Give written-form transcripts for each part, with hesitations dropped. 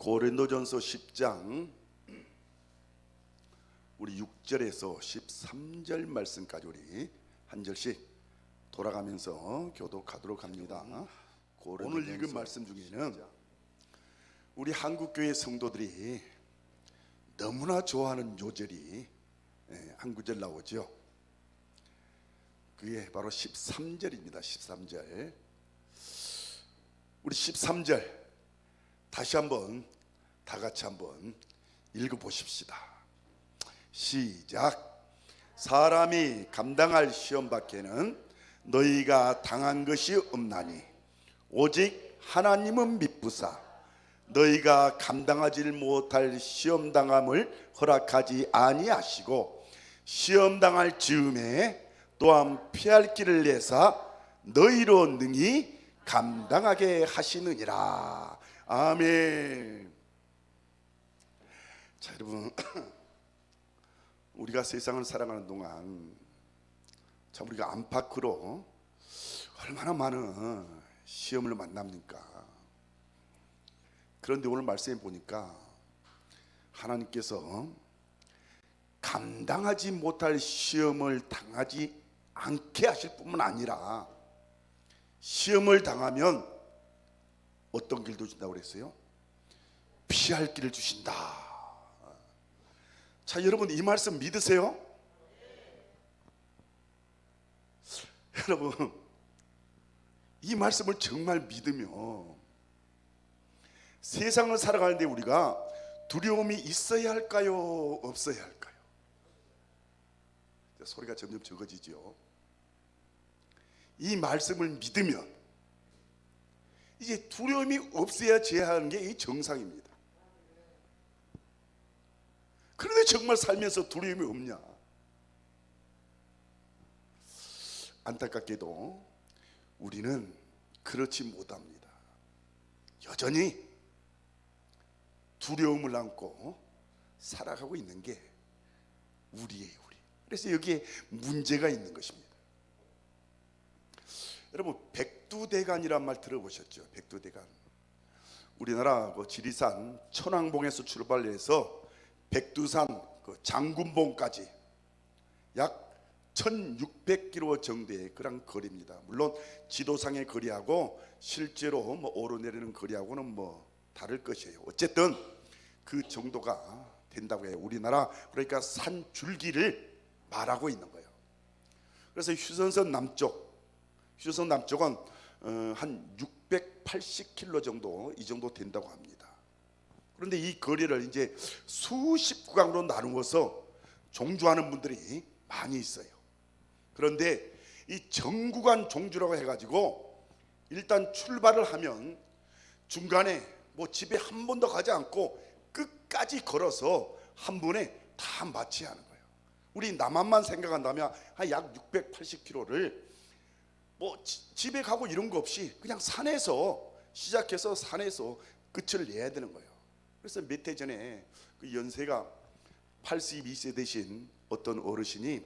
고린도전서 10장 우리 6절에서 13절 말씀까지 우리 한 절씩 돌아가면서 교독하도록 합니다. 오늘 읽은 말씀 중에는 우리 한국교회 성도들이 너무나 좋아하는 요절이 한 구절 나오죠. 그게 바로 13절입니다. 13절. 우리 13절 다시 한번 다 같이 한번 읽어보십시다. 시작. 사람이 감당할 시험 밖에는 너희가 당한 것이 없나니 오직 하나님은 미쁘사 너희가 감당하지 못할 시험 당함을 허락하지 아니하시고 시험 당할 즈음에 또한 피할 길을 내사 너희로 능히 감당하게 하시느니라. 아멘. 자, 여러분, 우리가 세상을 살아가는 동안 참 우리가 안팎으로 얼마나 많은 시험을 만납니까? 그런데 오늘 말씀에 보니까 하나님께서 감당하지 못할 시험을 당하지 않게 하실 뿐만 아니라 시험을 당하면 어떤 길도 준다고 그랬어요? 피할 길을 주신다. 자, 여러분 이 말씀 믿으세요? 여러분 이 말씀을 정말 믿으면 세상을 살아가는데 우리가 두려움이 있어야 할까요? 없어야 할까요? 소리가 점점 적어지죠. 이 말씀을 믿으면 이제 두려움이 없어야 하는 게 이 정상입니다. 그런데 정말 살면서 두려움이 없냐? 안타깝게도 우리는 그렇지 못합니다. 여전히 두려움을 안고 살아가고 있는 게 우리예요, 우리. 그래서 여기에 문제가 있는 것입니다. 여러분, 백두대간이란 말 들어보셨죠? 백두대간. 우리나라 그 지리산 천왕봉에서 출발해서 백두산 그 장군봉까지 약 1600km 정도의 그런 거리입니다. 물론 지도상의 거리하고 실제로 뭐 오르내리는 거리하고는 뭐 다를 것이에요. 어쨌든 그 정도가 된다고 해요. 우리나라 그러니까 산 줄기를 말하고 있는 거예요. 그래서 휴전선 남쪽은 한 680km 정도 이 정도 된다고 합니다. 그런데 이 거리를 이제 수십 구간으로 나누어서 종주하는 분들이 많이 있어요. 그런데 이 정구간 종주라고 해가지고 일단 출발을 하면 중간에 뭐 집에 한 번도 가지 않고 끝까지 걸어서 한 번에 다 마쳐야 하는 거예요. 우리 남한만 생각한다면 한 약 680km를 뭐 집에 가고 이런 거 없이 그냥 산에서 시작해서 산에서 끝을 내야 되는 거예요. 그래서 몇 해 전에 그 연세가 82세 되신 어떤 어르신이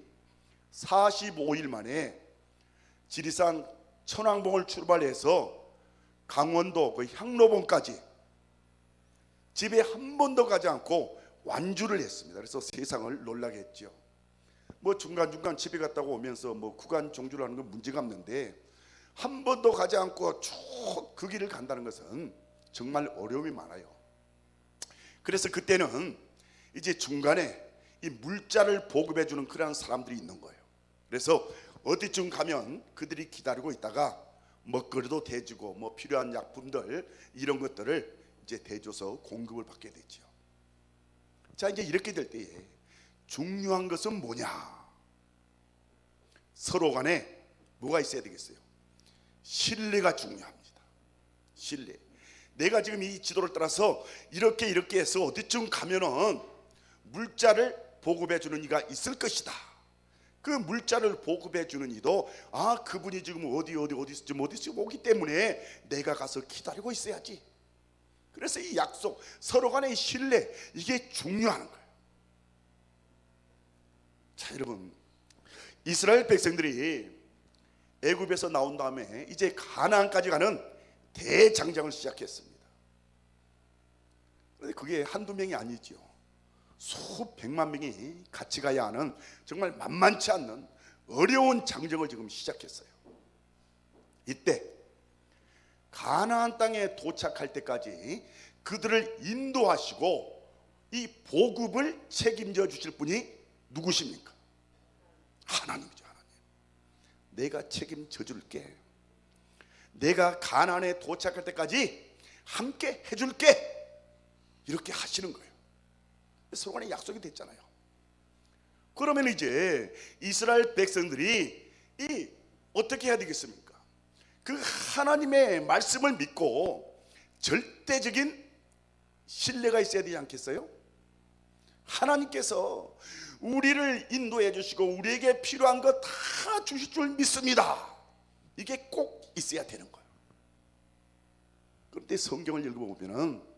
45일 만에 지리산 천왕봉을 출발해서 강원도 그 향로봉까지 집에 한 번도 가지 않고 완주를 했습니다. 그래서 세상을 놀라게 했죠. 뭐 중간중간 집에 갔다가 오면서 뭐 구간 종주를 하는 건 문제가 없는데 한 번도 가지 않고 쭉 그 길을 간다는 것은 정말 어려움이 많아요. 그래서 그때는 이제 중간에 이 물자를 보급해 주는 그런 사람들이 있는 거예요. 그래서 어디쯤 가면 그들이 기다리고 있다가 먹거리도 대주고 뭐 필요한 약품들 이런 것들을 이제 대줘서 공급을 받게 되죠. 자, 이제 이렇게 될 때에 중요한 것은 뭐냐? 서로 간에 뭐가 있어야 되겠어요? 신뢰가 중요합니다. 신뢰. 내가 지금 이 지도를 따라서 이렇게 해서 어디쯤 가면은 물자를 보급해 주는 이가 있을 것이다. 그 물자를 보급해 주는 이도 그분이 지금 어디서 오기 때문에 내가 가서 기다리고 있어야지. 그래서 이 약속, 서로 간의 신뢰, 이게 중요한 거예요. 자, 여러분, 이스라엘 백성들이 애굽에서 나온 다음에 이제 가나안까지 가는 대장정을 시작했습니다. 그게 한두 명이 아니죠. 수백만 명이 같이 가야 하는 정말 만만치 않는 어려운 장정을 지금 시작했어요. 이때 가나안 땅에 도착할 때까지 그들을 인도하시고 이 복음을 책임져 주실 분이 누구십니까? 하나님이죠. 하나님. 내가 책임져 줄게. 내가 가나안에 도착할 때까지 함께 해줄게. 이렇게 하시는 거예요. 서로 간에 약속이 됐잖아요. 그러면 이제 이스라엘 백성들이 어떻게 해야 되겠습니까? 그 하나님의 말씀을 믿고 절대적인 신뢰가 있어야 되지 않겠어요? 하나님께서 우리를 인도해 주시고 우리에게 필요한 거 다 주실 줄 믿습니다. 이게 꼭 있어야 되는 거예요. 그런데 성경을 읽어보면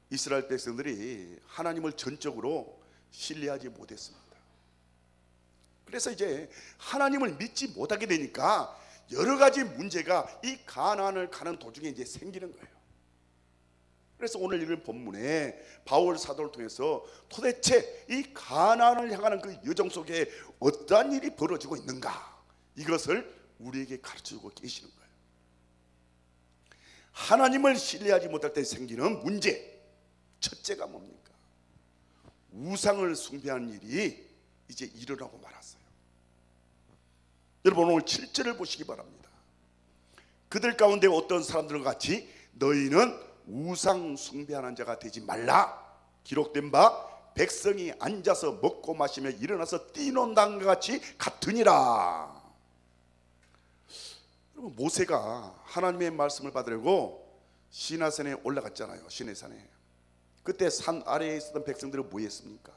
이스라엘 백성들이 하나님을 전적으로 신뢰하지 못했습니다. 그래서 이제 하나님을 믿지 못하게 되니까 여러 가지 문제가 이 가나안을 가는 도중에 이제 생기는 거예요. 그래서 오늘 읽은 본문에 바울 사도를 통해서 도대체 이 가나안을 향하는 그 여정 속에 어떠한 일이 벌어지고 있는가, 이것을 우리에게 가르쳐주고 계시는 거예요. 하나님을 신뢰하지 못할 때 생기는 문제, 첫째가 뭡니까? 우상을 숭배하는 일이 이제 일어나고 말았어요. 여러분 오늘 7절을 보시기 바랍니다. 그들 가운데 어떤 사람들과 같이 너희는 우상 숭배하는 자가 되지 말라. 기록된 바 백성이 앉아서 먹고 마시며 일어나서 뛰논다는 것 같이 같으니라. 여러분 모세가 하나님의 말씀을 받으려고 시내산에 올라갔잖아요. 시내산에. 그때 산 아래에 있었던 백성들은 뭐 했습니까?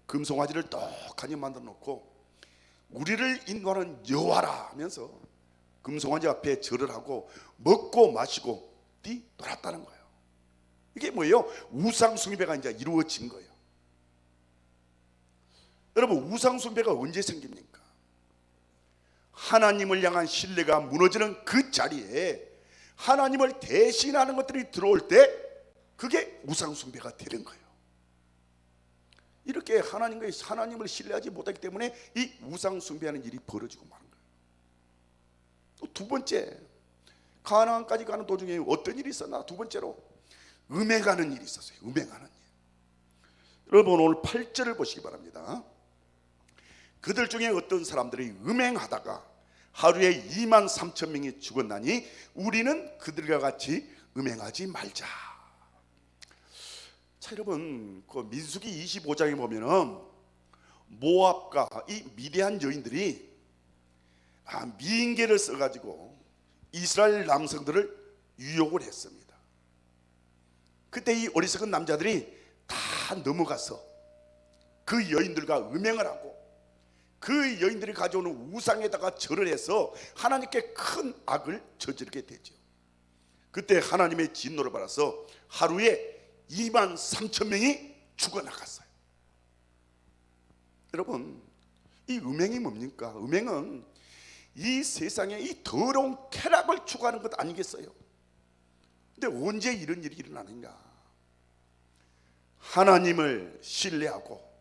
금송아지를 떡하니 만들어 놓고 우리를 인도하는 여호와라 하면서 금송아지 앞에 절을 하고 먹고 마시고 뛰놀았다는 거예요. 이게 뭐예요? 우상 숭배가 이제 이루어진 거예요. 여러분 우상 숭배가 언제 생깁니까? 하나님을 향한 신뢰가 무너지는 그 자리에 하나님을 대신하는 것들이 들어올 때 그게 우상 숭배가 되는 거예요. 이렇게 하나님을 신뢰하지 못하기 때문에 이 우상 숭배하는 일이 벌어지고 마는 거예요. 또 두 번째, 가나안까지 가는 도중에 어떤 일이 있었나? 두 번째로 음행하는 일이 있었어요. 음행하는 일. 여러분 오늘 8절을 보시기 바랍니다. 그들 중에 어떤 사람들이 음행하다가 하루에 2만 3천 명이 죽었나니 우리는 그들과 같이 음행하지 말자. 자 여러분 그 민수기 25장에 보면은 모압과 이 미디안 여인들이 미인계를 써가지고 이스라엘 남성들을 유혹을 했습니다. 그때 이 어리석은 남자들이 다 넘어가서 그 여인들과 음행을 하고 그 여인들이 가져오는 우상에다가 절을 해서 하나님께 큰 악을 저지르게 되죠. 그때 하나님의 진노를 받아서 하루에 2만 3천 명이 죽어나갔어요. 여러분 이 음행이 뭡니까? 음행은 이 세상에 이 더러운 쾌락을 추구하는 것 아니겠어요? 근데 언제 이런 일이 일어나는가? 하나님을 신뢰하고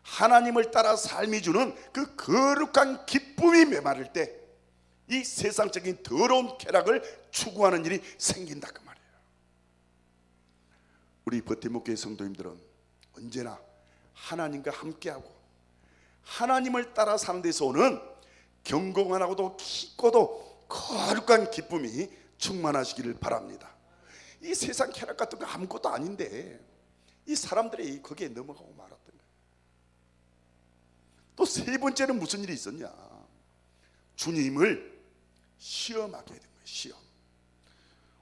하나님을 따라 삶이 주는 그 거룩한 기쁨이 메마를 때 이 세상적인 더러운 쾌락을 추구하는 일이 생긴다 그 말이에요. 우리 버팀목교회 성도님들은 언제나 하나님과 함께하고 하나님을 따라 사는 데서 오는 경건하고도 깊고도 거룩한 기쁨이 충만하시기를 바랍니다. 이 세상 쾌락 같은 거 아무것도 아닌데 이 사람들이 거기에 넘어가고 말았던 거예요. 또 세 번째는 무슨 일이 있었냐? 주님을 시험하게 된 거예요. 시험.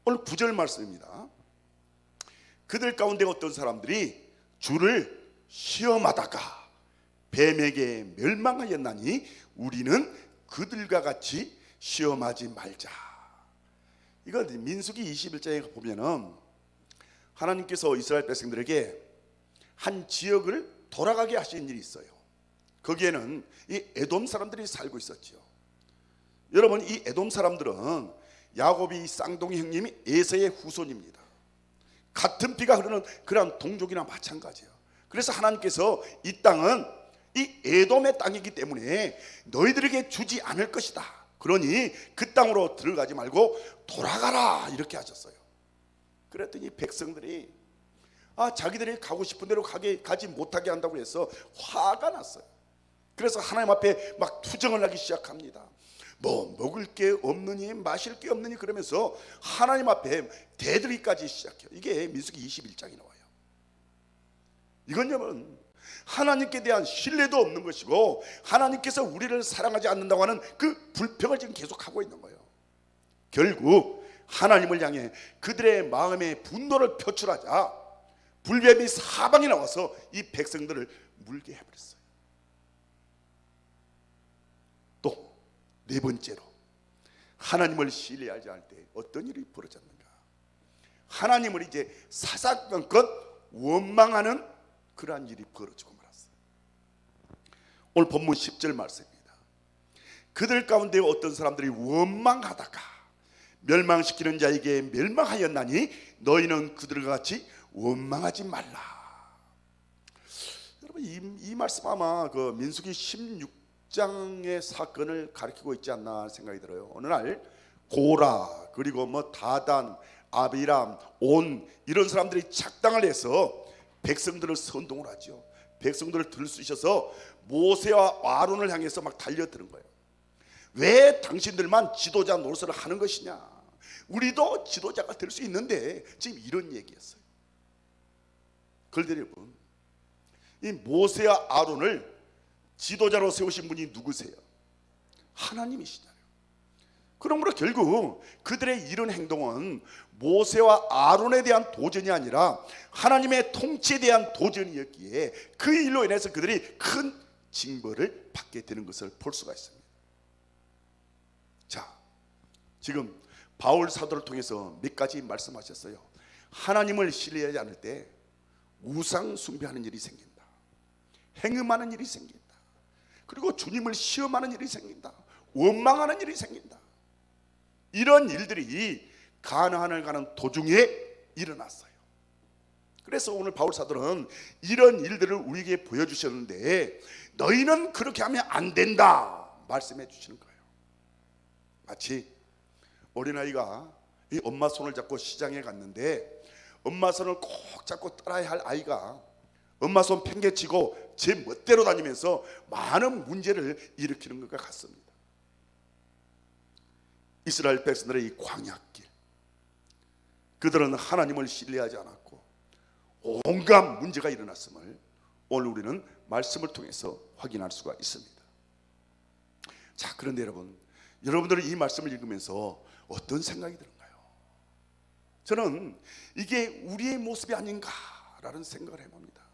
오늘 9절 말씀입니다. 그들 가운데 어떤 사람들이 주를 시험하다가 뱀에게 멸망하였나니 우리는 그들과 같이 시험하지 말자. 이거 민수기 21장에 보면은 하나님께서 이스라엘 백성들에게 한 지역을 돌아가게 하신 일이 있어요. 거기에는 이 에돔 사람들이 살고 있었죠. 여러분 이 에돔 사람들은 야곱이 쌍둥이 형님이 에서의 후손입니다. 같은 피가 흐르는 그런 동족이나 마찬가지예요. 그래서 하나님께서 이 땅은 이 에돔의 땅이기 때문에 너희들에게 주지 않을 것이다. 그러니 그 땅으로 들어가지 말고 돌아가라 이렇게 하셨어요. 그랬더니 백성들이 자기들이 가고 싶은 대로 가지 못하게 한다고 해서 화가 났어요. 그래서 하나님 앞에 막 투정을 하기 시작합니다. 뭐 먹을 게 없느니 마실 게 없느니 그러면서 하나님 앞에 대들기까지 시작해요. 이게 민수기 21장에 나와요. 이건 여러분 하나님께 대한 신뢰도 없는 것이고 하나님께서 우리를 사랑하지 않는다고 하는 그 불평을 지금 계속하고 있는 거예요. 결국 하나님을 향해 그들의 마음의 분노를 표출하자 불뱀이 사방에 나와서 이 백성들을 물게 해버렸어요. 또 네 번째로 하나님을 신뢰하지 않을 때 어떤 일이 벌어졌는가? 하나님을 이제 사사건건 원망하는 그러한 일이 벌어지고 말았어요. 오늘 본문 10절 말씀입니다. 그들 가운데 어떤 사람들이 원망하다가 멸망시키는 자에게 멸망하였나니 너희는 그들과 같이 원망하지 말라. 여러분 이 말씀 아마 그 민수기 16장의 사건을 가리키고 있지 않나 생각이 들어요. 어느 날 고라 그리고 뭐 다단, 아비람, 온 이런 사람들이 작당을 해서 백성들을 선동을 하죠. 백성들을 들쑤셔서 모세와 아론을 향해서 막 달려드는 거예요. 왜 당신들만 지도자 노릇을 하는 것이냐? 우리도 지도자가 될 수 있는데 지금 이런 얘기였어요. 그런데 여러분 이 모세와 아론을 지도자로 세우신 분이 누구세요? 하나님이시잖아요. 그러므로 결국 그들의 이런 행동은 모세와 아론에 대한 도전이 아니라 하나님의 통치에 대한 도전이었기에 그 일로 인해서 그들이 큰 징벌을 받게 되는 것을 볼 수가 있습니다. 자, 지금 바울 사도를 통해서 몇 가지 말씀하셨어요. 하나님을 신뢰하지 않을 때 우상 숭배하는 일이 생긴다. 행음하는 일이 생긴다. 그리고 주님을 시험하는 일이 생긴다. 원망하는 일이 생긴다. 이런 일들이 가나안을 가는 도중에 일어났어요. 그래서 오늘 바울 사도는 이런 일들을 우리에게 보여주셨는데 너희는 그렇게 하면 안 된다 말씀해 주시는 거예요. 마치 어린아이가 이 엄마 손을 잡고 시장에 갔는데 엄마 손을 꼭 잡고 따라야 할 아이가 엄마 손 팽개치고 제 멋대로 다니면서 많은 문제를 일으키는 것과 같습니다. 이스라엘 백성들의 이 광야길, 그들은 하나님을 신뢰하지 않았고 온갖 문제가 일어났음을 오늘 우리는 말씀을 통해서 확인할 수가 있습니다. 자, 그런데 여러분들은 이 말씀을 읽으면서 어떤 생각이 드는가요? 저는 이게 우리의 모습이 아닌가라는 생각을 해봅니다.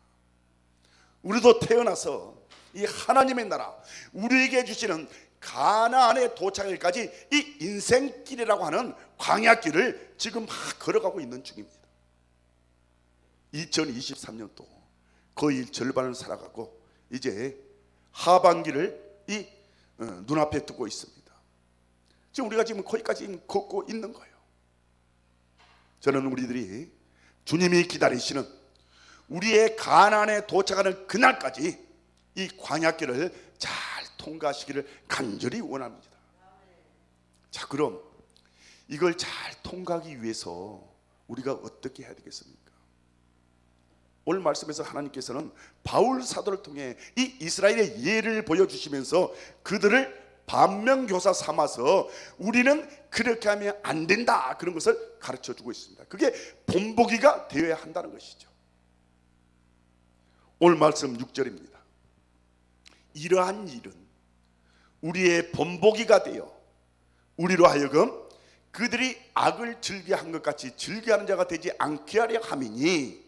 우리도 태어나서 이 하나님의 나라, 우리에게 주시는 가나안에 도착하기까지 이 인생길이라고 하는 광야길을 지금 막 걸어가고 있는 중입니다. 2023년도 거의 절반을 살아가고 이제 하반기를 이 눈앞에 두고 있습니다. 지금 우리가 지금 거기까지 걷고 있는 거예요. 저는 우리들이 주님이 기다리시는 우리의 가나안에 도착하는 그날까지 이 광야길을 잘 통과하시기를 간절히 원합니다. 자, 그럼 이걸 잘 통과하기 위해서 우리가 어떻게 해야 되겠습니까? 오늘 말씀에서 하나님께서는 바울 사도를 통해 이 이스라엘의 예를 보여주시면서 그들을 반면교사 삼아서 우리는 그렇게 하면 안 된다 그런 것을 가르쳐주고 있습니다. 그게 본보기가 되어야 한다는 것이죠. 오늘 말씀 6절입니다. 이러한 일은 우리의 본보기가 되어 우리로 하여금 그들이 악을 즐겨한 것 같이 즐겨하는 자가 되지 않게 하려 함이니,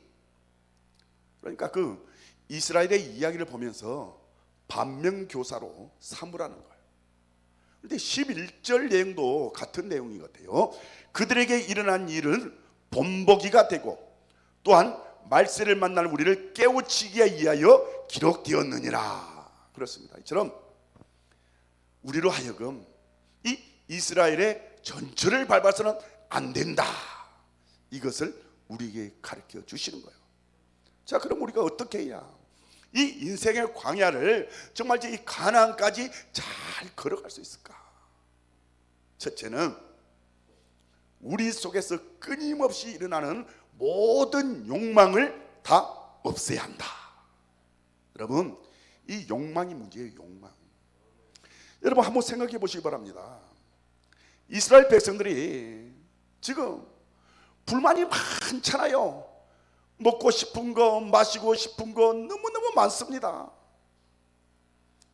그러니까 그 이스라엘의 이야기를 보면서 반면교사로 삼으라는 거예요. 그런데 11절 내용도 같은 내용인 것 같아요. 그들에게 일어난 일은 본보기가 되고 또한 말세를 만날 우리를 깨우치기 위하여 기록되었느니라. 그렇습니다. 이처럼 우리로 하여금 이 이스라엘의 전철을 밟아서는 안 된다, 이것을 우리에게 가르쳐 주시는 거예요. 자, 그럼 우리가 어떻게 해야 이 인생의 광야를 정말 이 가나안까지 잘 걸어갈 수 있을까? 첫째는 우리 속에서 끊임없이 일어나는 모든 욕망을 다 없애야 한다. 여러분, 이 욕망이 문제예요. 욕망. 여러분 한번 생각해 보시기 바랍니다. 이스라엘 백성들이 지금 불만이 많잖아요. 먹고 싶은 거, 마시고 싶은 거 너무너무 많습니다.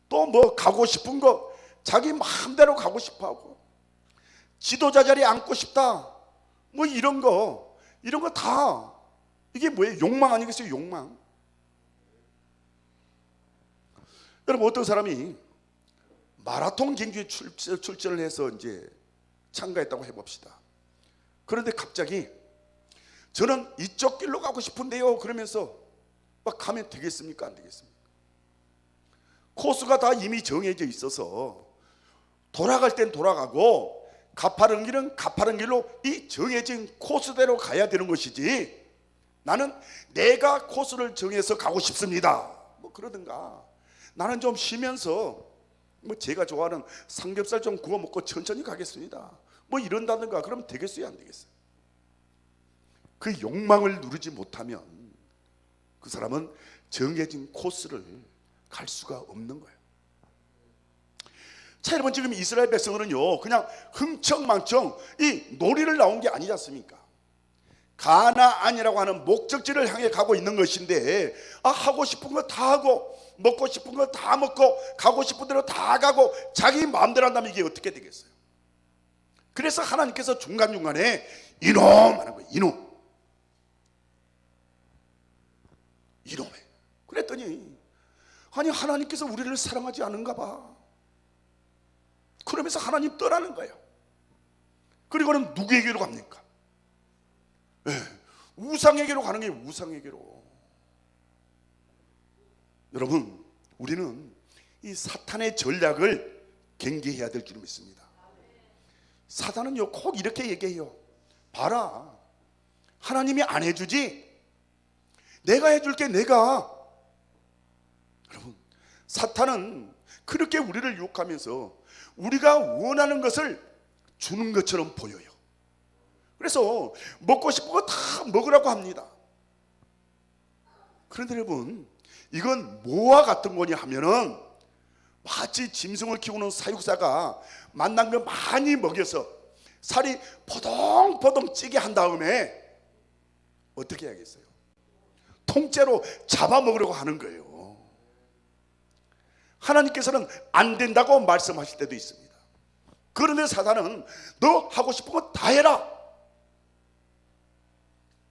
또 뭐 가고 싶은 거 자기 마음대로 가고 싶어하고, 지도자 자리에 앉고 싶다, 뭐 이런 거 다 이게 뭐예요? 욕망 아니겠어요? 욕망. 여러분, 어떤 사람이 마라톤 경기에 출전을 해서 이제 참가했다고 해봅시다. 그런데 갑자기 저는 이쪽 길로 가고 싶은데요 그러면서 막 가면 되겠습니까? 안 되겠습니까? 코스가 다 이미 정해져 있어서 돌아갈 땐 돌아가고 가파른 길은 가파른 길로 이 정해진 코스대로 가야 되는 것이지, 나는 내가 코스를 정해서 가고 싶습니다 뭐 그러든가, 나는 좀 쉬면서 뭐 제가 좋아하는 삼겹살 좀 구워 먹고 천천히 가겠습니다 뭐 이런다든가, 그러면 되겠어요? 안 되겠어요? 그 욕망을 누르지 못하면 그 사람은 정해진 코스를 갈 수가 없는 거예요. 자, 여러분, 지금 이스라엘 백성은요 그냥 흥청망청 이 놀이를 나온 게 아니지 않습니까? 가나안이라고 하는 목적지를 향해 가고 있는 것인데, 하고 싶은 거 다 하고 먹고 싶은 거 다 먹고 가고 싶은 대로 다 가고 자기 마음대로 한다면 이게 어떻게 되겠어요? 그래서 하나님께서 중간중간에 이놈 하는 거예요. 이놈. 그랬더니 아니, 하나님께서 우리를 사랑하지 않은가 봐. 그러면서 하나님 떠나는 거예요. 그리고는 누구에게로 갑니까? 우상에게로 가는 게 우상에게로. 여러분, 우리는 이 사탄의 전략을 경계해야 될 줄 믿습니다. 사탄은요 꼭 이렇게 얘기해요. 봐라, 하나님이 안 해주지 내가 해줄게, 내가. 여러분, 사탄은 그렇게 우리를 유혹하면서 우리가 원하는 것을 주는 것처럼 보여요. 그래서 먹고 싶은 거 다 먹으라고 합니다. 그런데 여러분, 이건 뭐와 같은 거냐 하면은 마치 짐승을 키우는 사육사가 만난 거 많이 먹여서 살이 포동포동 찌게 한 다음에 어떻게 해야겠어요? 통째로 잡아먹으려고 하는 거예요. 하나님께서는 안 된다고 말씀하실 때도 있습니다. 그런데 사단은 너 하고 싶은 거 다 해라.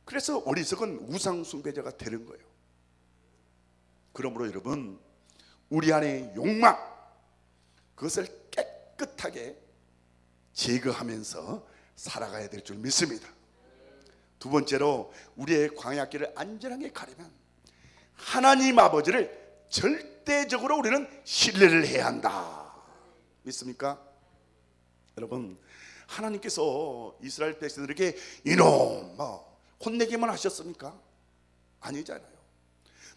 그래서 어리석은 우상 숭배자가 되는 거예요. 그러므로 여러분, 우리 안에 욕망, 그것을 깨끗하게 제거하면서 살아가야 될 줄 믿습니다. 두 번째로, 우리의 광야길을 안전하게 가려면 하나님 아버지를 절대적으로 우리는 신뢰를 해야 한다. 믿습니까? 여러분, 하나님께서 이스라엘 백성들에게 이놈 혼내기만 하셨습니까? 아니잖아요.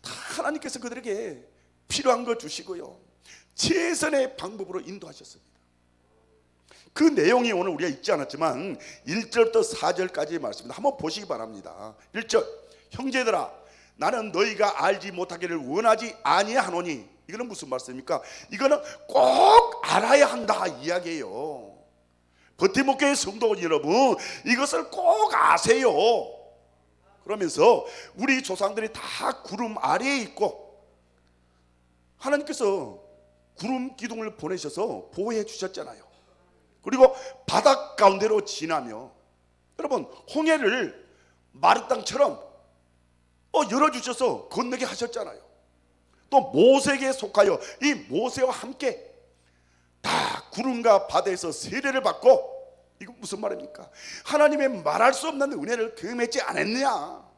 다 하나님께서 그들에게 필요한 거 주시고요, 최선의 방법으로 인도하셨습니다. 그 내용이 오늘 우리가 읽지 않았지만 1절부터 4절까지의 말씀입니다. 한번 보시기 바랍니다. 1절, 형제들아, 나는 너희가 알지 못하기를 원하지 아니하노니. 이거는 무슨 말씀입니까? 이거는 꼭 알아야 한다 이야기예요. 버티목교의 성도 여러분, 이것을 꼭 아세요. 그러면서 우리 조상들이 다 구름 아래에 있고 하나님께서 구름 기둥을 보내셔서 보호해 주셨잖아요. 그리고 바닷 가운데로 지나며 여러분, 홍해를 마른 땅처럼 열어주셔서 건너게 하셨잖아요. 또 모세에게 속하여 이 모세와 함께 다 구름과 바다에서 세례를 받고, 이거 무슨 말입니까? 하나님의 말할 수 없는 은혜를 경험했지 않았느냐.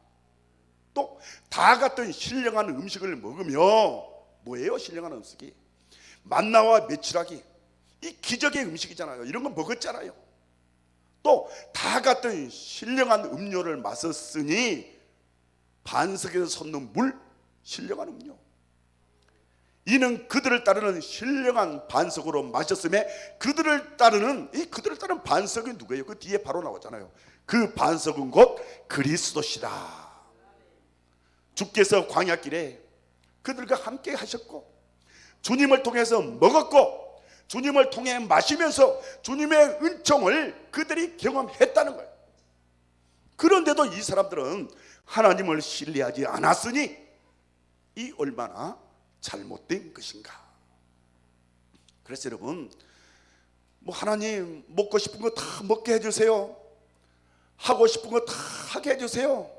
또 다 같은 신령한 음식을 먹으며, 뭐예요 신령한 음식이? 만나와 메추라기, 이 기적의 음식이잖아요. 이런 거 먹었잖아요. 또 다 같은 신령한 음료를 마셨으니 반석에서 솟는 물, 신령한 음료. 이는 그들을 따르는 신령한 반석으로 마셨음에 그들을 따르는 반석이 누구예요? 그 뒤에 바로 나오잖아요. 그 반석은 곧 그리스도시라. 주께서 광야길에 그들과 함께 하셨고 주님을 통해서 먹었고 주님을 통해 마시면서 주님의 은총을 그들이 경험했다는 거예요. 그런데도 이 사람들은 하나님을 신뢰하지 않았으니 이 얼마나 잘못된 것인가. 그래서 여러분, 하나님 먹고 싶은 거 다 먹게 해주세요, 하고 싶은 거 다 하게 해주세요,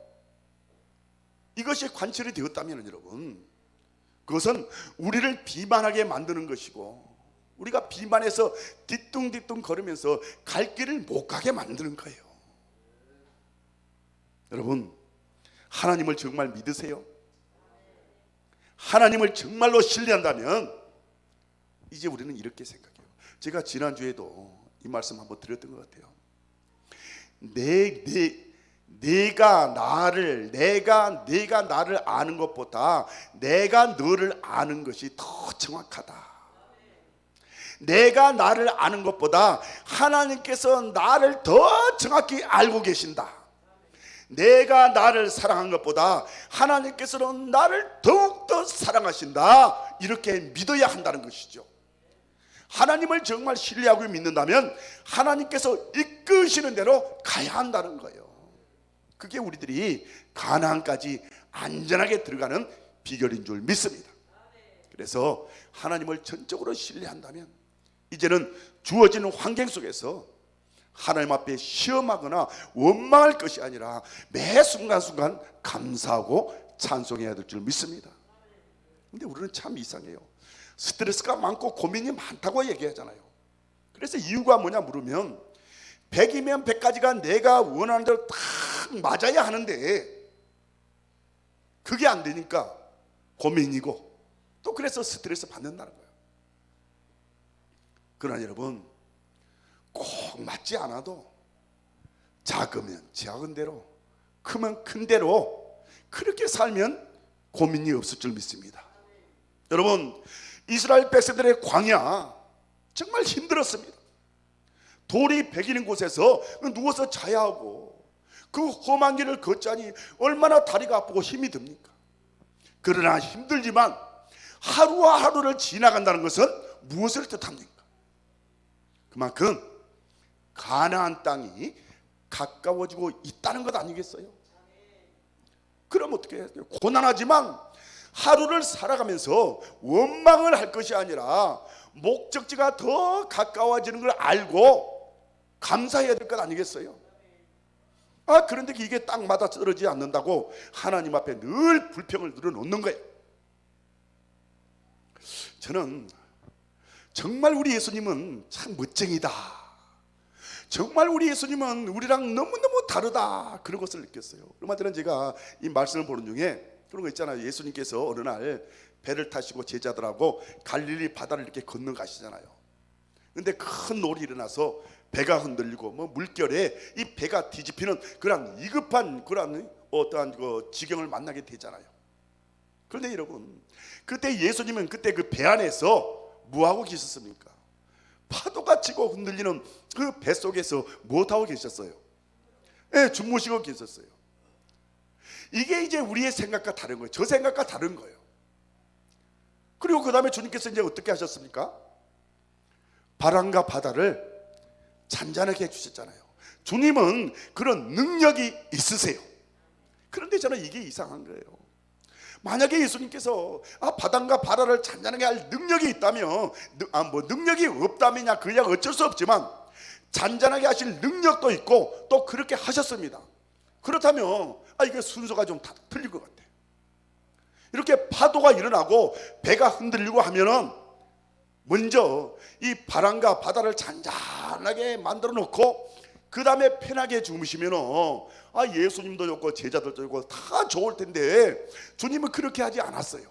이것이 관철이 되었다면 여러분, 그것은 우리를 비만하게 만드는 것이고 우리가 비만해서 뒤뚱뒤뚱 걸으면서 갈 길을 못 가게 만드는 거예요. 여러분, 하나님을 정말 믿으세요? 하나님을 정말로 신뢰한다면 이제 우리는 이렇게 생각해요. 제가 지난주에도 이 말씀 한번 드렸던 것 같아요. 내가 나를 아는 것보다 내가 너를 아는 것이 더 정확하다. 내가 나를 아는 것보다 하나님께서 나를 더 정확히 알고 계신다. 내가 나를 사랑한 것보다 하나님께서는 나를 더욱더 사랑하신다. 이렇게 믿어야 한다는 것이죠. 하나님을 정말 신뢰하고 믿는다면 하나님께서 이끄시는 대로 가야 한다는 거예요. 그게 우리들이 가나안까지 안전하게 들어가는 비결인 줄 믿습니다. 그래서 하나님을 전적으로 신뢰한다면 이제는 주어지는 환경 속에서 하나님 앞에 시험하거나 원망할 것이 아니라 매 순간순간 감사하고 찬송해야 될 줄 믿습니다. 근데 우리는 참 이상해요. 스트레스가 많고 고민이 많다고 얘기하잖아요. 그래서 이유가 뭐냐 물으면 100이면 100가지가 내가 원하는 대로 딱 맞아야 하는데 그게 안 되니까 고민이고 또 그래서 스트레스 받는다는 거예요. 그러나 여러분, 꼭 맞지 않아도 작으면 작은 대로, 크면 큰 대로 그렇게 살면 고민이 없을 줄 믿습니다. 여러분, 이스라엘 백성들의 광야 정말 힘들었습니다. 돌이 베기는 곳에서 누워서 자야 하고 그 험한 길을 걷자니 얼마나 다리가 아프고 힘이 듭니까? 그러나 힘들지만 하루와 하루를 지나간다는 것은 무엇을 뜻합니까? 그만큼 가나안 땅이 가까워지고 있다는 것 아니겠어요? 그럼 어떻게 해야 돼요? 고난하지만 하루를 살아가면서 원망을 할 것이 아니라 목적지가 더 가까워지는 걸 알고 감사해야 될 것 아니겠어요? 그런데 이게 딱 맞아 떨어지지 않는다고 하나님 앞에 늘 불평을 늘어놓는 거예요. 저는 정말 우리 예수님은 참 멋쟁이다, 정말 우리 예수님은 우리랑 너무너무 다르다, 그런 것을 느꼈어요. 얼마 전에 제가 이 말씀을 보는 중에 그런 거 있잖아요. 예수님께서 어느 날 배를 타시고 제자들하고 갈릴리 바다를 이렇게 건너가시잖아요. 근데 큰 놀이 일어나서 배가 흔들리고 물결에 이 배가 뒤집히는 그런 위급한 그런 어떠한 그 지경을 만나게 되잖아요. 그런데 여러분, 그때 예수님은 그때 그 배 안에서 뭐하고 계셨습니까? 파도가 치고 흔들리는 그 배 속에서 무엇하고 계셨어요? 주무시고 계셨어요. 이게 이제 우리의 생각과 다른 거예요. 저 생각과 다른 거예요. 그리고 그 다음에 주님께서 이제 어떻게 하셨습니까? 바람과 바다를 잔잔하게 해주셨잖아요. 주님은 그런 능력이 있으세요. 그런데 저는 이게 이상한 거예요. 만약에 예수님께서 바람과 바다를 잔잔하게 할 능력이 있다면 능력이 없다면야 그야 어쩔 수 없지만 잔잔하게 하실 능력도 있고 또 그렇게 하셨습니다. 그렇다면 이게 순서가 좀 틀릴 것 같아요. 이렇게 파도가 일어나고 배가 흔들리고 하면은 먼저 이 바람과 바다를 잔잔하게 만들어 놓고 그 다음에 편하게 주무시면은 예수님도 좋고 제자들도 좋고 다 좋을 텐데 주님은 그렇게 하지 않았어요.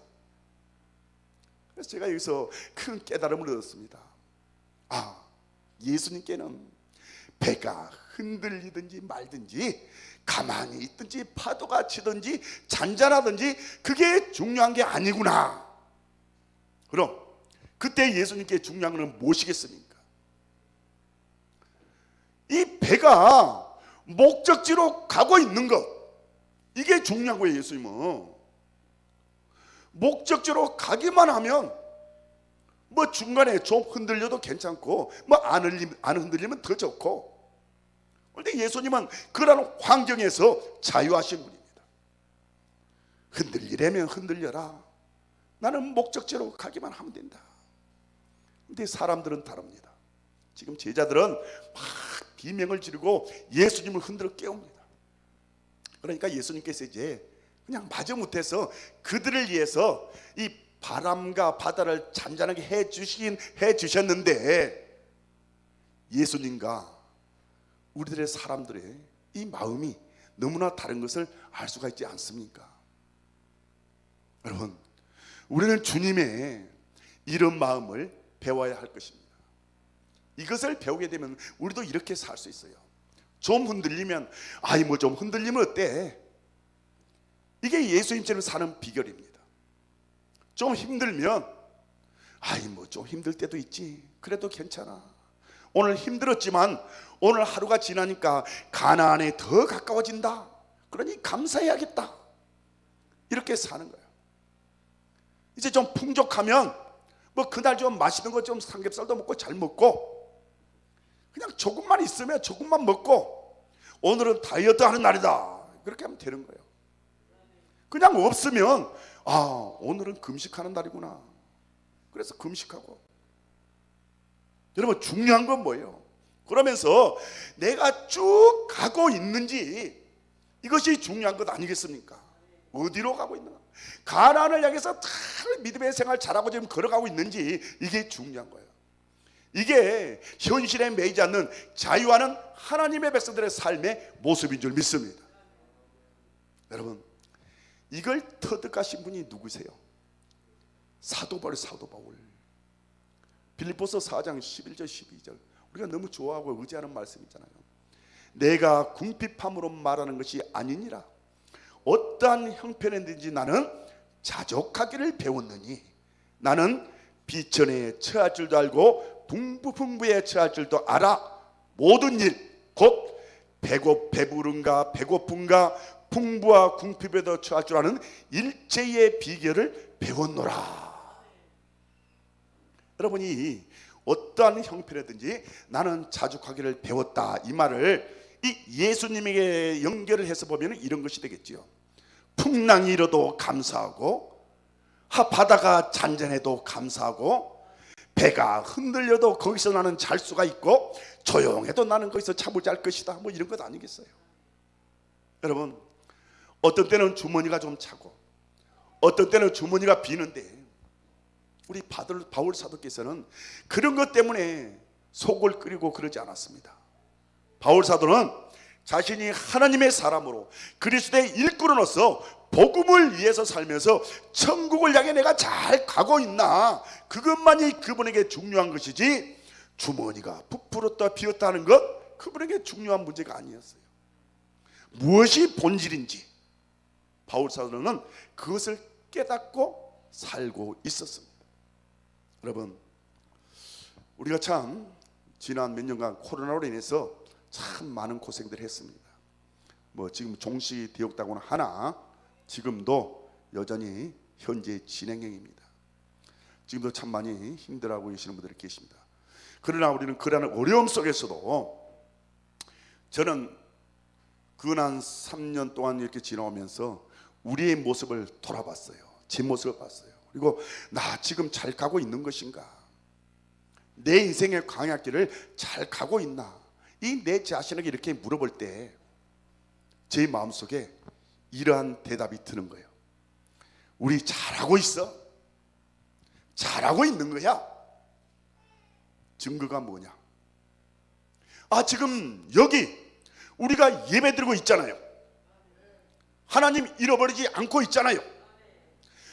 그래서 제가 여기서 큰 깨달음을 얻었습니다. 예수님께는 배가 흔들리든지 말든지, 가만히 있든지 파도가 치든지 잔잔하든지 그게 중요한 게 아니구나. 그럼 그때 예수님께 중요한 것은 무엇이겠습니까? 이 배가 목적지로 가고 있는 것, 이게 중요한 거예요. 예수님은 목적지로 가기만 하면 뭐 중간에 좀 흔들려도 괜찮고 뭐 안 흔들리면 더 좋고. 그런데 예수님은 그런 환경에서 자유하신 분입니다. 흔들리려면 흔들려라. 나는 목적지로 가기만 하면 된다. 그런데 사람들은 다릅니다. 지금 제자들은 막 비명을 지르고 예수님을 흔들어 깨웁니다. 그러니까 예수님께서 이제 그냥 마지못해서 그들을 위해서 이 바람과 바다를 잔잔하게 해주셨는데, 예수님과 우리들의 사람들의 이 마음이 너무나 다른 것을 알 수가 있지 않습니까? 여러분, 우리는 주님의 이런 마음을 배워야 할 것입니다. 이것을 배우게 되면 우리도 이렇게 살 수 있어요. 좀 흔들리면 아이 뭐 좀 흔들리면 어때? 이게 예수님처럼 사는 비결입니다. 좀 힘들면 아이 뭐 좀 힘들 때도 있지, 그래도 괜찮아. 오늘 힘들었지만 오늘 하루가 지나니까 가나안에 더 가까워진다. 그러니 감사해야겠다. 이렇게 사는 거예요. 이제 좀 풍족하면 뭐 그날 좀 맛있는 거 좀 삼겹살도 먹고 잘 먹고, 그냥 조금만 있으면 조금만 먹고, 오늘은 다이어트 하는 날이다. 그렇게 하면 되는 거예요. 그냥 없으면 오늘은 금식하는 날이구나. 그래서 금식하고. 여러분, 중요한 건 뭐예요? 그러면서 내가 쭉 가고 있는지, 이것이 중요한 것 아니겠습니까? 어디로 가고 있는가? 가나안을 향해서 잘 믿음의 생활 잘하고 지금 걸어가고 있는지, 이게 중요한 거예요. 이게 현실에 매이지 않는 자유하는 하나님의 백성들의 삶의 모습인 줄 믿습니다. 여러분, 이걸 터득하신 분이 누구세요? 사도 바울. 빌립보서 4장 11절 12절, 우리가 너무 좋아하고 의지하는 말씀이잖아요. 내가 궁핍함으로 말하는 것이 아니니라. 어떠한 형편이든지 나는 자족하기를 배웠느니, 나는 비천에 처할 줄도 알고 풍부에 처할 줄도 알아. 모든 일 곧 배부름과 배고픔과 풍부와 궁핍에도 처할 줄 아는 일체의 비결을 배웠노라. 여러분이 어떠한 형편이든지 나는 자족하기를 배웠다, 이 말을 이 예수님에게 연결을 해서 보면 이런 것이 되겠지요. 풍랑이 일어도 감사하고, 바다가 잔잔해도 감사하고, 배가 흔들려도 거기서 나는 잘 수가 있고, 조용해도 나는 거기서 잠을 잘 것이다. 뭐 이런 것 아니겠어요? 여러분, 어떤 때는 주머니가 좀 차고 어떤 때는 주머니가 비는데, 우리 바울 사도께서는 그런 것 때문에 속을 끓이고 그러지 않았습니다. 바울 사도는 자신이 하나님의 사람으로 그리스도의 일꾼으로서 복음을 위해서 살면서 천국을 향해 내가 잘 가고 있나, 그것만이 그분에게 중요한 것이지, 주머니가 부풀었다 비었다 하는 것, 그분에게 중요한 문제가 아니었어요. 무엇이 본질인지 바울 사도는 그것을 깨닫고 살고 있었습니다. 여러분, 우리가 참 지난 몇 년간 코로나로 인해서 참 많은 고생들을 했습니다. 뭐 지금 종시 대역당은 하나 지금도 여전히 현재 진행형입니다. 지금도 참 많이 힘들어하고 계시는 분들이 계십니다. 그러나 우리는 그러한 어려움 속에서도, 저는 근한 3년 동안 이렇게 지나오면서 우리의 모습을 돌아봤어요. 제 모습을 봤어요. 그리고 나 지금 잘 가고 있는 것인가? 내 인생의 광야길을 잘 가고 있나? 이 내 자신에게 이렇게 물어볼 때 제 마음속에 이러한 대답이 드는 거예요. 우리 잘하고 있어? 잘하고 있는 거야? 증거가 뭐냐? 지금 여기 우리가 예배드리고 있잖아요. 하나님 잃어버리지 않고 있잖아요.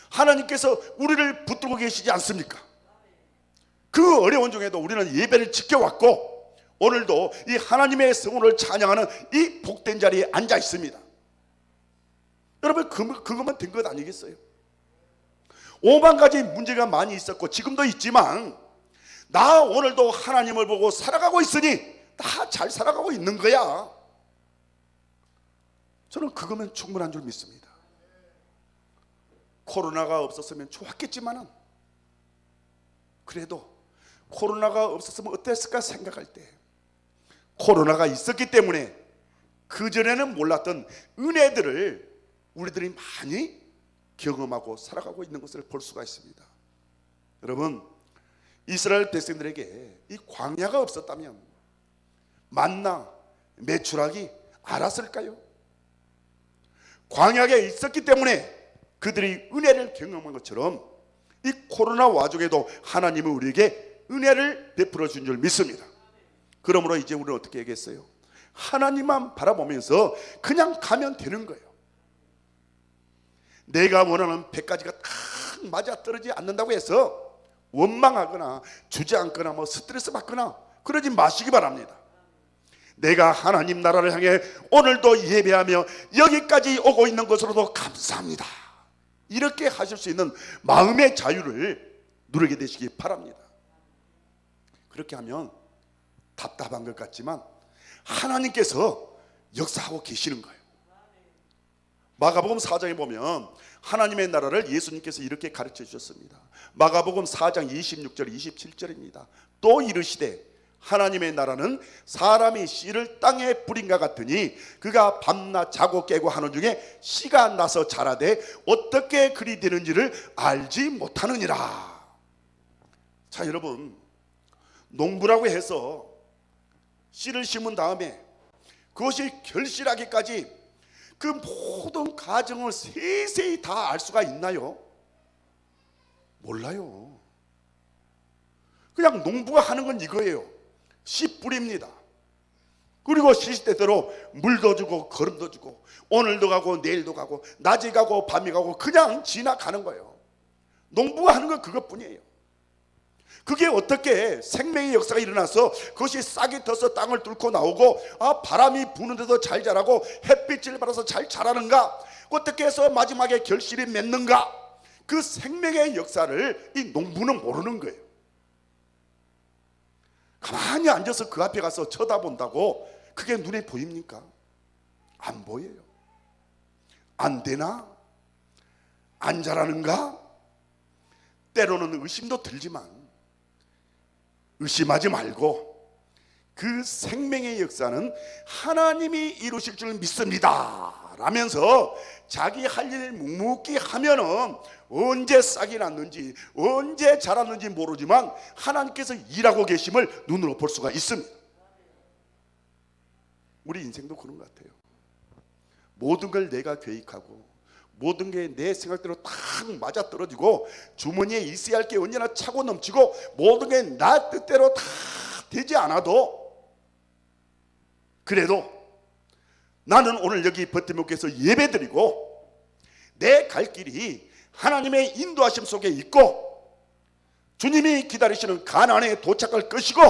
하나님께서 우리를 붙들고 계시지 않습니까? 그 어려운 중에도 우리는 예배를 지켜왔고, 오늘도 이 하나님의 성원을 찬양하는 이 복된 자리에 앉아 있습니다. 여러분, 그것만 된 것 아니겠어요? 5만 가지 문제가 많이 있었고 지금도 있지만 나 오늘도 하나님을 보고 살아가고 있으니 나 잘 살아가고 있는 거야. 저는 그거면 충분한 줄 믿습니다. 코로나가 없었으면 좋았겠지만은 그래도 코로나가 없었으면 어땠을까 생각할 때 코로나가 있었기 때문에 그전에는 몰랐던 은혜들을 우리들이 많이 경험하고 살아가고 있는 것을 볼 수가 있습니다. 여러분, 이스라엘 백성들에게 이 광야가 없었다면 만나, 메추라기 알았을까요? 광야에 있었기 때문에 그들이 은혜를 경험한 것처럼 이 코로나 와중에도 하나님은 우리에게 은혜를 베풀어 준 줄 믿습니다. 그러므로 이제 우리는 어떻게 하겠어요? 하나님만 바라보면서 그냥 가면 되는 거예요. 내가 원하는 100가지가 딱 맞아떨어지지 않는다고 해서 원망하거나 주저앉거나 스트레스 받거나 그러지 마시기 바랍니다. 내가 하나님 나라를 향해 오늘도 예배하며 여기까지 오고 있는 것으로도 감사합니다, 이렇게 하실 수 있는 마음의 자유를 누리게 되시기 바랍니다. 그렇게 하면 답답한 것 같지만 하나님께서 역사하고 계시는 거예요. 마가복음 4장에 보면 하나님의 나라를 예수님께서 이렇게 가르쳐 주셨습니다. 마가복음 4장 26절 27절입니다. 또 이르시되 하나님의 나라는 사람이 씨를 땅에 뿌린과 같으니 그가 밤낮 자고 깨고 하는 중에 씨가 나서 자라되 어떻게 그리 되는지를 알지 못하느니라. 자, 여러분, 농부라고 해서 씨를 심은 다음에 그것이 결실하기까지 그 모든 과정을 세세히 다 알 수가 있나요? 몰라요. 그냥 농부가 하는 건 이거예요. 씨 뿌립니다. 그리고 시시때때로 물도 주고 거름도 주고 오늘도 가고 내일도 가고 낮에 가고 밤에 가고 그냥 지나가는 거예요. 농부가 하는 건 그것뿐이에요. 그게 어떻게 생명의 역사가 일어나서 그것이 싹이 터서 땅을 뚫고 나오고 바람이 부는데도 잘 자라고 햇빛을 받아서 잘 자라는가, 어떻게 해서 마지막에 결실이 맺는가, 그 생명의 역사를 이 농부는 모르는 거예요. 가만히 앉아서 그 앞에 가서 쳐다본다고 그게 눈에 보입니까? 안 보여요. 안 되나? 안 자라는가? 때로는 의심도 들지만 의심하지 말고 그 생명의 역사는 하나님이 이루실 줄 믿습니다 라면서 자기 할 일을 묵묵히 하면은 언제 싹이 났는지 언제 자랐는지 모르지만 하나님께서 일하고 계심을 눈으로 볼 수가 있습니다. 우리 인생도 그런 것 같아요. 모든 걸 내가 계획하고 모든 게 내 생각대로 딱 맞아떨어지고 주머니에 있어야 할 게 언제나 차고 넘치고 모든 게 나 뜻대로 다 되지 않아도 그래도 나는 오늘 여기 버티목에서 예배드리고 내 갈 길이 하나님의 인도하심 속에 있고 주님이 기다리시는 가나안에 도착할 것이고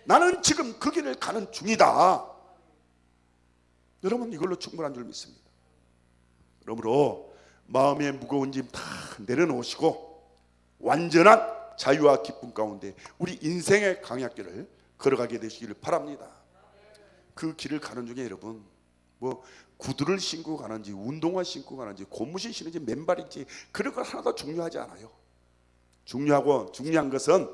나는 지금 그 길을 가는 중이다. 여러분, 이걸로 충분한 줄 믿습니다. 그러므로 마음의 무거운 짐 다 내려놓으시고 완전한 자유와 기쁨 가운데 우리 인생의 강약길을 걸어가게 되시기를 바랍니다. 그 길을 가는 중에 여러분 구두를 신고 가는지 운동화 신고 가는지 고무신 신는지 맨발인지 그런 걸 하나도 중요하지 않아요. 중요한 것은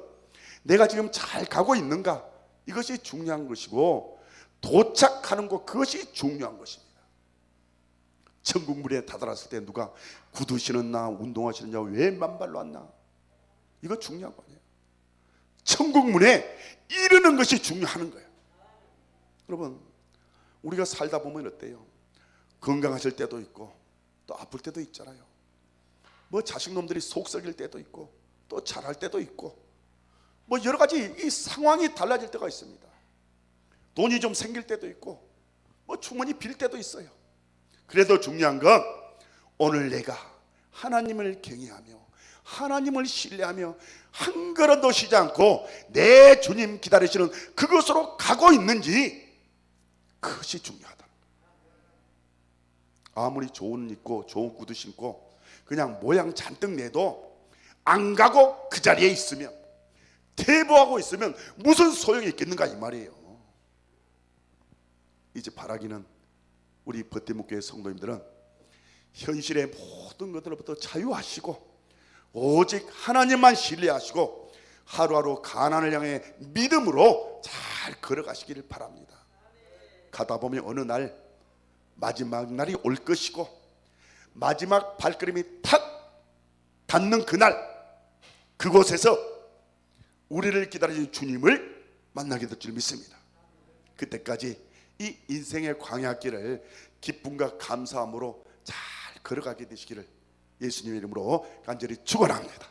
내가 지금 잘 가고 있는가, 이것이 중요한 것이고 도착하는 것, 그것이 중요한 것입니다. 천국문에 다다랐을 때 누가 구두 신었나 운동화 신었냐 왜 만발로 왔나, 이거 중요한 거 아니에요. 천국문에 이르는 것이 중요한 거예요. 여러분, 우리가 살다 보면 어때요? 건강하실 때도 있고 또 아플 때도 있잖아요. 자식놈들이 속 썩일 때도 있고 또 잘할 때도 있고 여러 가지 이 상황이 달라질 때가 있습니다. 돈이 좀 생길 때도 있고 주머니 빌 때도 있어요. 그래도 중요한 건 오늘 내가 하나님을 경외하며 하나님을 신뢰하며 한 걸음도 쉬지 않고 내 주님 기다리시는 그것으로 가고 있는지, 그것이 중요하다. 아무리 좋은 옷 입고 좋은 구두 신고 그냥 모양 잔뜩 내도 안 가고 그 자리에 있으면, 퇴보하고 있으면 무슨 소용이 있겠는가 이 말이에요. 이제 바라기는 우리 버팀목교회 성도님들은 현실의 모든 것들로부터 자유하시고 오직 하나님만 신뢰하시고 하루하루 가나안을 향해 믿음으로 잘 걸어가시기를 바랍니다. 가다 보면 어느 날 마지막 날이 올 것이고 마지막 발걸음이 탁 닿는 그날, 그곳에서 우리를 기다리는 주님을 만나게 될 줄 믿습니다. 그때까지 이 인생의 광야길을 기쁨과 감사함으로 잘 걸어가게 되시기를 예수님의 이름으로 간절히 축원합니다.